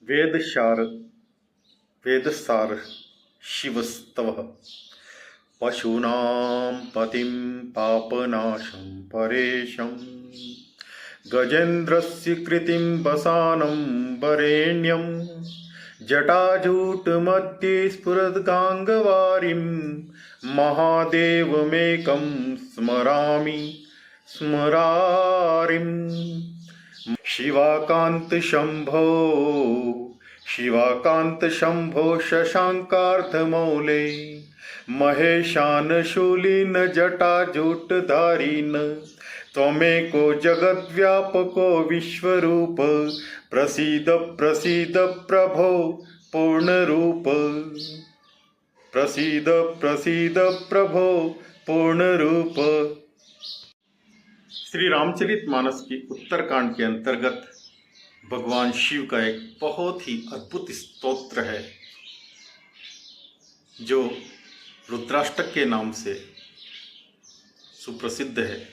वेदसार वेदसार शिवस्तवः पशूनां पतिं पापनाशं परेशं गजेन्द्रस्य कृतिं वसानं वरेण्यं जटाजूटमध्ये स्फुरद्गाङ्गवारिं महादेवमेकं स्मरामि स्मरारिम्। शिवाकान्त शम्भो शशाङ्कार्धमौले महेशानशूलिन जटाजूटधारिन त्वमेको जगद्व्यापको विश्वरूप प्रसीद प्रसीद प्रभो पूर्णरूप प्रसीद प्रसीद प्रभो पूर्णरूप। श्री रामचरितमानस की उत्तरकांड के अंतर्गत भगवान शिव का एक बहुत ही अद्भुत स्तोत्र है जो रुद्राष्टक के नाम से सुप्रसिद्ध है।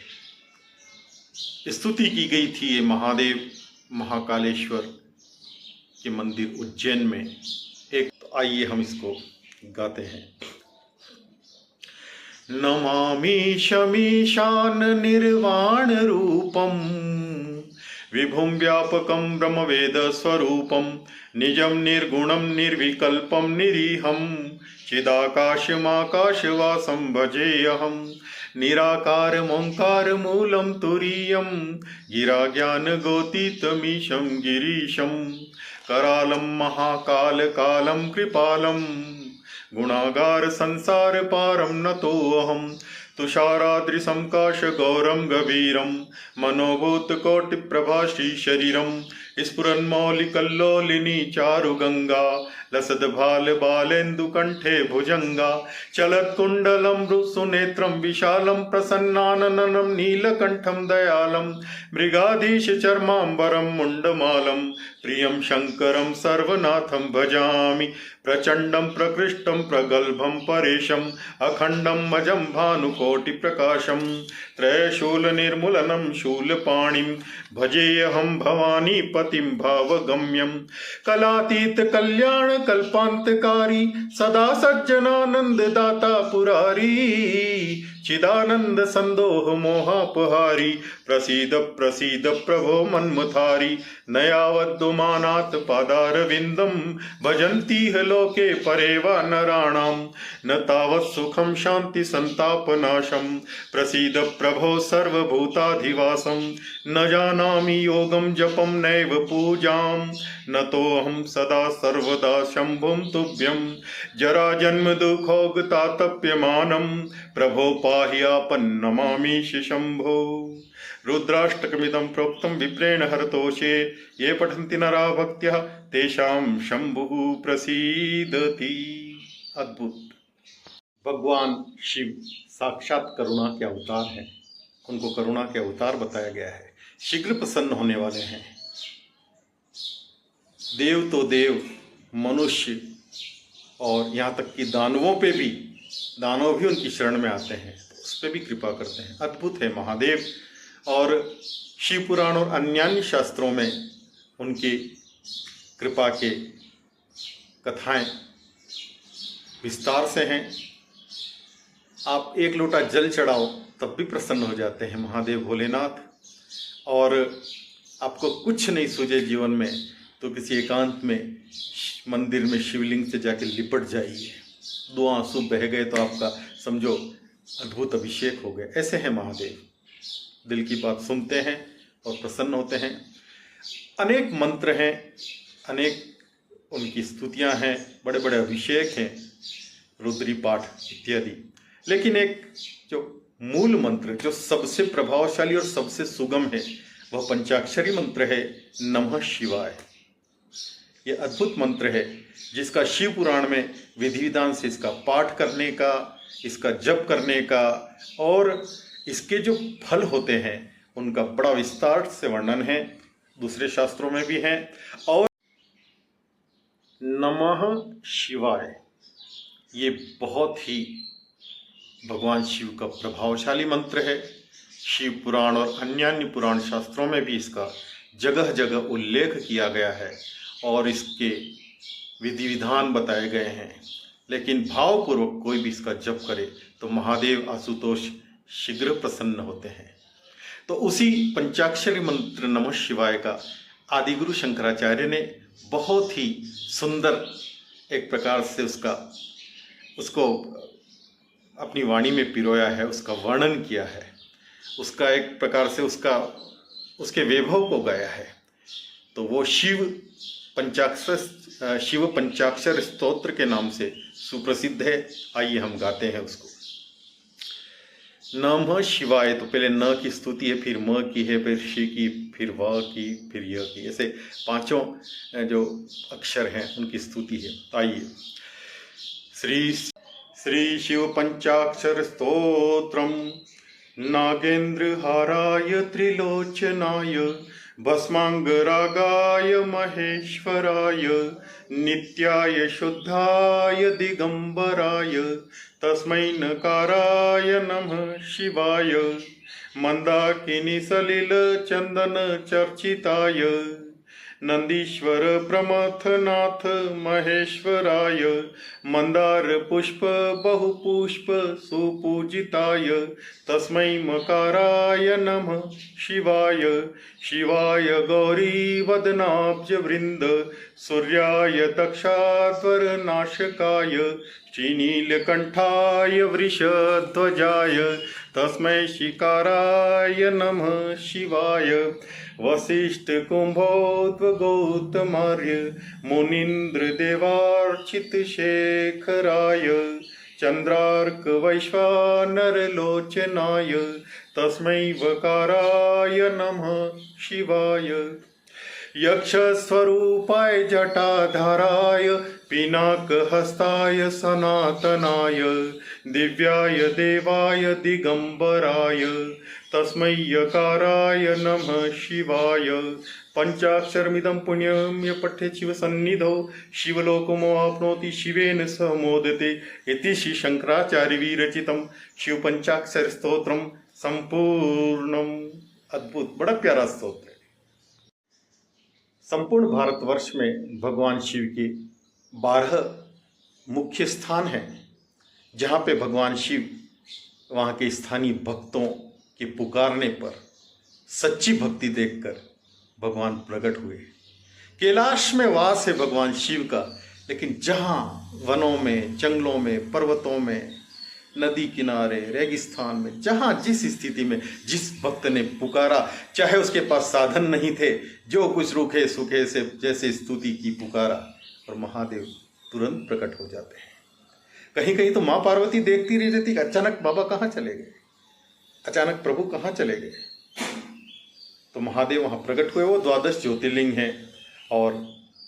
स्तुति की गई थी ये महादेव महाकालेश्वर के मंदिर उज्जैन में। तो आइए हम इसको गाते हैं। नमामि शमीशान निर्वाण रूपम विभुं व्यापकं ब्रह्मवेद स्वरूपम निजं निर्गुणं निर्विकल्पं निरीहं चिदाकाशमाकाशवासं भजेऽहं निराकारमोङ्कार मूलं तुरीयं गिराज्ञानगोतीतमीशं गिरीशं करालं महाकाल कालं कृपालं गुणागार संसार पारं नतोऽहं तुषाराद्रिसंकाश गौरं गभीरं मनोभूतकोटिप्रभाश्री शरीरं स्फुरन्मौलिकल्लोलिनी चारुगंगा लसद्भाल बालेन्दुकण्ठे भुजंगा चलत्कुण्डलं सुनेत्रं विशालं प्रसन्नाननं नीलकण्ठं दयालं मृगाधीश चर्माम्बरं मुण्डमालं प्रियं शङ्करं सर्वनाथं भजामि प्रचण्डं प्रकृष्टं प्रगल्भं परेशम् अखण्डं मजं भानुकोटिप्रकाशं त्रयशूलनिर्मूलनं शूलपाणिं भजेऽहं भवानी पतिं भावगम्यं कलातीत कल्याण कल्पान्तकारी सदा सज्जनानन्ददाता पुरारी चिदानंद संदोह मोहापहारी प्रसीद प्रसीद प्रभो मन्मथारी नयावद्दुमानात् पादारविन्दं भजन्तीह लोके परेवा नराणां न तावत् सुखं शान्ति संतापनाशं प्रसीद प्रभो सर्वभूताधिवासं न जानामि योगं जपं नैव पूजां न तोऽहं सदा सर्वदा शम्भुं तुभ्यं जराजन्म दुःखोगतातप्यमानं प्रभो पाह्यापन्नमामीश शंभो। रुद्राष्टकमिदं प्रोक्तं विप्रेण हरतोषे ये पठन्ति नरा भक्त्या तेषां शंभुः प्रसीदति। अद्भुत। भगवान शिव साक्षात करुणा के अवतार हैं। उनको करुणा के अवतार बताया गया है। शीघ्र प्रसन्न होने वाले हैं। देव तो देव, मनुष्य और यहाँ तक कि दानवों पे भी, दानव भी उनकी शरण में आते हैं तो उस पर भी कृपा करते हैं। अद्भुत है महादेव। और शिव पुराण और अन्य शास्त्रों में उनकी कृपा के कथाएं विस्तार से हैं। आप एक लोटा जल चढ़ाओ तब भी प्रसन्न हो जाते हैं महादेव भोलेनाथ। और आपको कुछ नहीं सूझे जीवन में तो किसी एकांत में मंदिर में शिवलिंग से जाके लिपट जाइए, 2 आंसू बह गए तो आपका समझो अद्भुत अभिषेक हो गए। ऐसे हैं महादेव, दिल की बात सुनते हैं और प्रसन्न होते हैं। अनेक मंत्र हैं, अनेक उनकी स्तुतियां हैं, बड़े बड़े अभिषेक हैं, रुद्री पाठ इत्यादि। लेकिन एक जो मूल मंत्र जो सबसे प्रभावशाली और सबसे सुगम है वह पंचाक्षरी मंत्र है, नमः शिवाय। ये अद्भुत मंत्र है जिसका शिव पुराण में विधि विधान से इसका पाठ करने का, इसका जप करने का और इसके जो फल होते हैं उनका बड़ा विस्तार से वर्णन है, दूसरे शास्त्रों में भी है। और नमः शिवाय ये बहुत ही भगवान शिव का प्रभावशाली मंत्र है। शिव पुराण और अन्य पुराण शास्त्रों में भी इसका जगह जगह उल्लेख किया गया है। और इसके विधि विधान बताए गए हैं, लेकिन भावपूर्वक कोई भी इसका जप करे तो महादेव आशुतोष शीघ्र प्रसन्न होते हैं। तो उसी पंचाक्षरी मंत्र नमः शिवाय का आदिगुरु शंकराचार्य ने बहुत ही सुंदर एक प्रकार से उसको अपनी वाणी में पिरोया है, उसका वर्णन किया है, उसका एक प्रकार से उसके वैभव को गाया है। तो वो शिव पंचाक्षर स्तोत्र के नाम से सुप्रसिद्ध है। आइए हम गाते हैं उसको। नमः शिवाय, तो पहले न की स्तुति है, फिर म की है, फिर शी की, फिर व की, फिर य की, ऐसे पांचों जो अक्षर हैं उनकी स्तुति है। तो आइए। श्री शिव पंचाक्षर स्तोत्रम नागेंद्रहाराय त्रिलोचनाय भस्मांगरागाय महेश्वराय नित्याय शुद्धाय दिगंबराय तस्मै नकाराय नमः शिवाय मंदाकिनी सलिल चंदन चर्चिताय नंदीश्वर प्रमथनाथ महेश्वराय मंदार पुष्प बहुपुष्प सुपूजिताय तस्मै मकाराय नमः शिवाय शिवाय गौरी वदनाब्ज वृंद सूर्याय दक्षाध्वर नाशकाय श्रीनीलकंठाय वृषध्वजाय तस्मै शिकाराय नमः शिवाय वसिष्ठ कुंभोद्भगौतमार्य मुनीन्द्र देवार्चित शेखराय चंद्रार्क वैश्वानर लोचनाय तस्मै वकाराय नमः शिवाय यक्षस्वरूपाय जटाधाराय पिनाकहस्ताय सनातनाय दिव्याय देवाय दिगंबराय तस्मै यकाराय नमः शिवाय पंचाक्षरमिदं पुण्यं य पठेत् शिवसन्निधौ शिवलोकमवाप्नोति शिवेन सह मोदते इति श्री शंकराचार्य विरचितं शिव पंचाक्षर स्तोत्रम संपूर्णम। अद्भुत, बड़ा प्यारा स्तोत्र है। संपूर्ण भारतवर्ष में भगवान शिव के 12 मुख्य स्थान हैं जहाँ पे भगवान शिव वहाँ के स्थानीय भक्तों के पुकारने पर सच्ची भक्ति देखकर भगवान प्रकट हुए। कैलाश में वास है भगवान शिव का, लेकिन जहाँ वनों में, जंगलों में, पर्वतों में, नदी किनारे, रेगिस्तान में, जहाँ जिस स्थिति में जिस भक्त ने पुकारा, चाहे उसके पास साधन नहीं थे, जो कुछ रूखे सूखे से जैसे स्तुति की पुकारा, और महादेव तुरंत प्रकट हो जाते हैं। कहीं कहीं तो माँ पार्वती देखती रह जाती, अचानक बाबा कहाँ चले गए, अचानक प्रभु कहाँ चले गए। तो महादेव वहाँ प्रकट हुए। वो 12 ज्योतिर्लिंग हैं और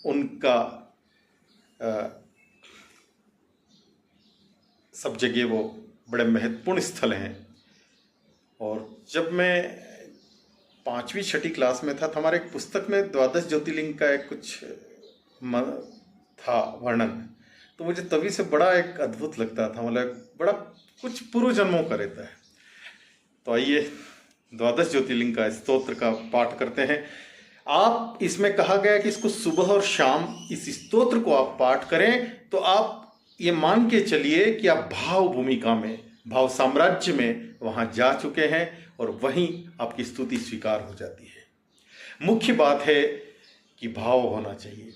उनका सब जगह वो बड़े महत्वपूर्ण स्थल हैं। और जब मैं 5वीं 6ठी क्लास में था तो हमारे एक पुस्तक में 12 ज्योतिर्लिंग का एक कुछ था वर्णन, तो मुझे तभी से बड़ा एक अद्भुत लगता था, मतलब बड़ा कुछ पूर्व जन्मों का रहता है। तो आइए 12 ज्योतिर्लिंग का स्तोत्र का पाठ करते हैं। आप इसमें कहा गया कि इसको सुबह और शाम इस स्तोत्र को आप पाठ करें तो आप ये मान के चलिए कि आप भाव भूमिका में, भाव साम्राज्य में वहाँ जा चुके हैं और वहीं आपकी स्तुति स्वीकार हो जाती है। मुख्य बात है कि भाव होना चाहिए,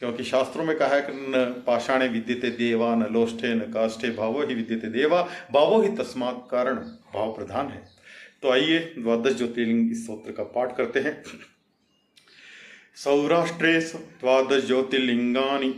क्योंकि शास्त्रों में कहा है कि न पाषाणे विद्यते देवा न लोष्ठे न काष्ठे भावो ही विद्यते देवा भावो ही तस्मात् कारण, भाव प्रधान है। तो आइए 12 ज्योतिर्लिंग इस स्तोत्र का पाठ करते हैं। सौराष्ट्रे 12 ज्योतिर्लिंगानि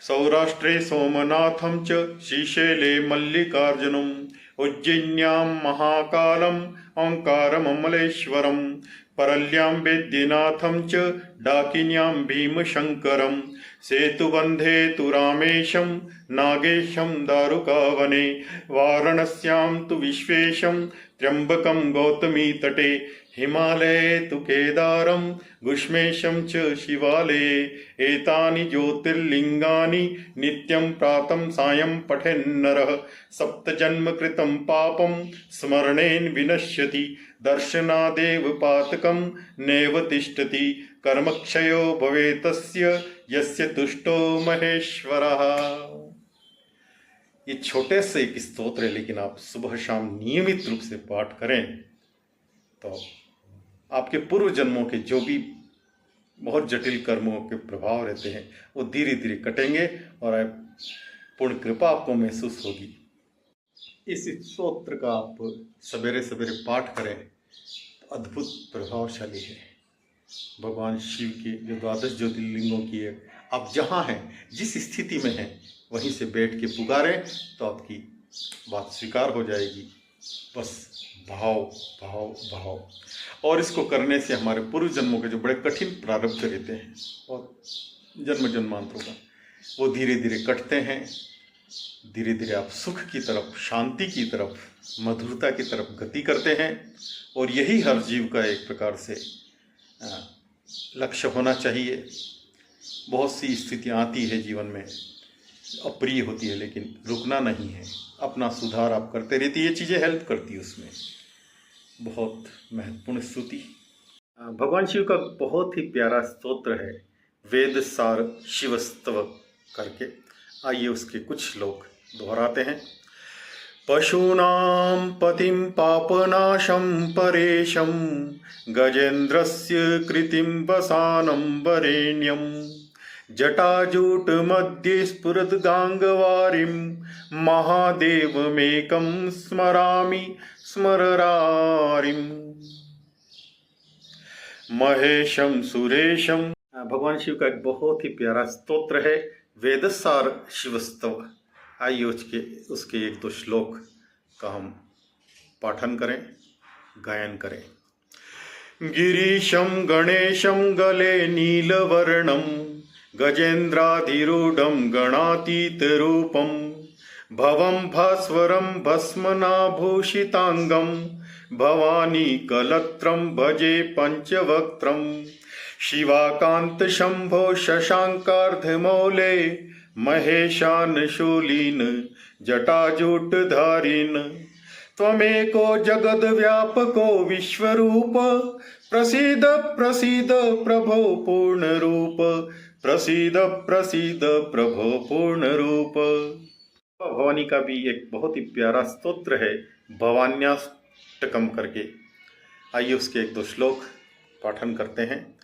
सौराष्ट्रे सोमनाथं च श्रीशैले मल्लिकार्जुनम् उज्जयिन्यां महाकालम् ओंकारममलेश्वरम् परल्यां वैद्यनाथं च डाकिन्यां भीमशङ्करम् सेतुबन्धे तु रामेशं नागेशं दारुकावने वाराणस्यां तु विश्वेशं त्र्यम्बकं गौतमी तटे हिमालये तु केदारं गुष्मेशं च शिवालये एतानि ज्योतिर्लिङ्गानि नित्यं प्रातं सायं पठेन्नरः सप्तजन्मकृतं पापं स्मरणेन विनश्यति दर्शनादेव पातकं नैव तिष्ठति कर्मक्षयो भवेतस्य यस्य तुष्टो महेश्वरः। ये छोटे से एक स्तोत्र है, लेकिन आप सुबह शाम नियमित रूप से पाठ करें तो आपके पूर्व जन्मों के जो भी बहुत जटिल कर्मों के प्रभाव रहते हैं वो धीरे धीरे कटेंगे और पूर्ण कृपा आपको महसूस होगी। इस स्तोत्र का आप सवेरे सवेरे पाठ करें तो अद्भुत प्रभावशाली है। भगवान शिव के जो 12 ज्योतिर्लिंगों की है, आप जहाँ हैं, जिस स्थिति में हैं, वहीं से बैठ के पुकारें तो आपकी बात स्वीकार हो जाएगी। बस भाव भाव भाव। और इसको करने से हमारे पूर्व जन्मों के जो बड़े कठिन प्रारब्ध रहते हैं और जन्म जन्मांतरों का, वो धीरे धीरे कटते हैं। धीरे धीरे आप सुख की तरफ, शांति की तरफ, मधुरता की तरफ गति करते हैं। और यही हर जीव का एक प्रकार से लक्ष्य होना चाहिए। बहुत सी स्थितियाँ आती है जीवन में, अप्रिय होती है, लेकिन रुकना नहीं है, अपना सुधार आप करते रहती, ये चीज़ें हेल्प करती है उसमें। बहुत महत्वपूर्ण स्तुति। भगवान शिव का बहुत ही प्यारा स्तोत्र है वेद सार शिवस्तव करके। आइए उसके कुछ श्लोक दोहराते हैं। पशूनां पतिं पापनाशं परेशं गजेन्द्रस्य कृतिं वसानं वरेण्यं जटाजूट मध्ये स्फुरद्गाङ्गवारिं महादेवमेकं स्मरामि स्मररारिं महेशं सुरेशं। भगवान शिव का एक बहुत ही प्यारा स्तोत्र है वेदसार शिवस्तव। आइए उसके एक दो श्लोक का हम पाठन करें, गायन करें। गिरीशं गणेशं गले नीलवर्णं गजेन्द्राधिरूढं गणातीतरूपं भवं भास्वरं भस्मनाभूषितांगं भवानी कलत्रं भजे पंचवक्त्रं शिवाकांत शंभो शशांकार्धमौले महेशान शूलीन जटाजूटधारीन त्वमेको जगद्व्यापको विश्वरूप प्रसीद प्रसीद प्रभो पूर्णरूप प्रसीद प्रसीद प्रभो पूर्णरूप। भवानी का भी एक बहुत ही प्यारा स्तोत्र है भवान्याष्टकम करके। आइए उसके एक दो श्लोक पाठन करते हैं।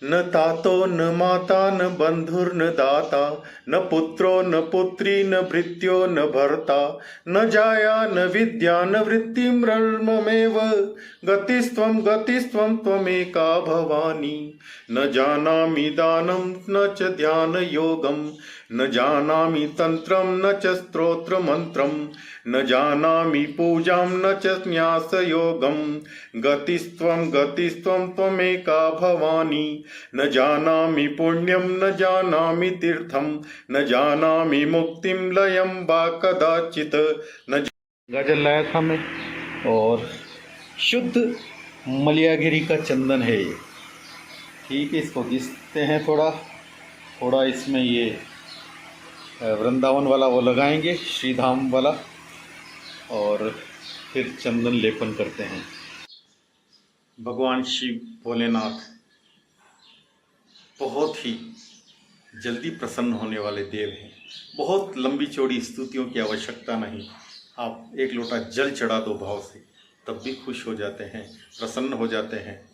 न तातो न माता न बंधुर्न दाता न पुत्रो न पुत्री न भृत्यो न भर्ता न जाया न विद्या न वृत्तिममेव गतिस्त्वं त्वमेका भवानी न जानामि दानं न च ध्यान योगं न जानामि तंत्रं न च स्तोत्र मंत्रं न जानामि पूजां न च न्यास योगं गतिस्त्वं त्वमेका भवानी न जानामि पुण्यं न जानामि तीर्थं न जानामि मुक्तिं लयं वा कदाचित् न। गजल लाया था मैं, और शुद्ध मलयागिरी का चंदन है ये। ठीक है, इसको घिसते हैं थोड़ा थोड़ा, इसमें ये वृंदावन वाला वो लगाएंगे, श्रीधाम वाला, और फिर चंदन लेपन करते हैं। भगवान शिव भोलेनाथ बहुत ही जल्दी प्रसन्न होने वाले देव हैं। बहुत लंबी चौड़ी स्तुतियों की आवश्यकता नहीं, आप एक लोटा जल चढ़ा दो भाव से, तब भी खुश हो जाते हैं, प्रसन्न हो जाते हैं।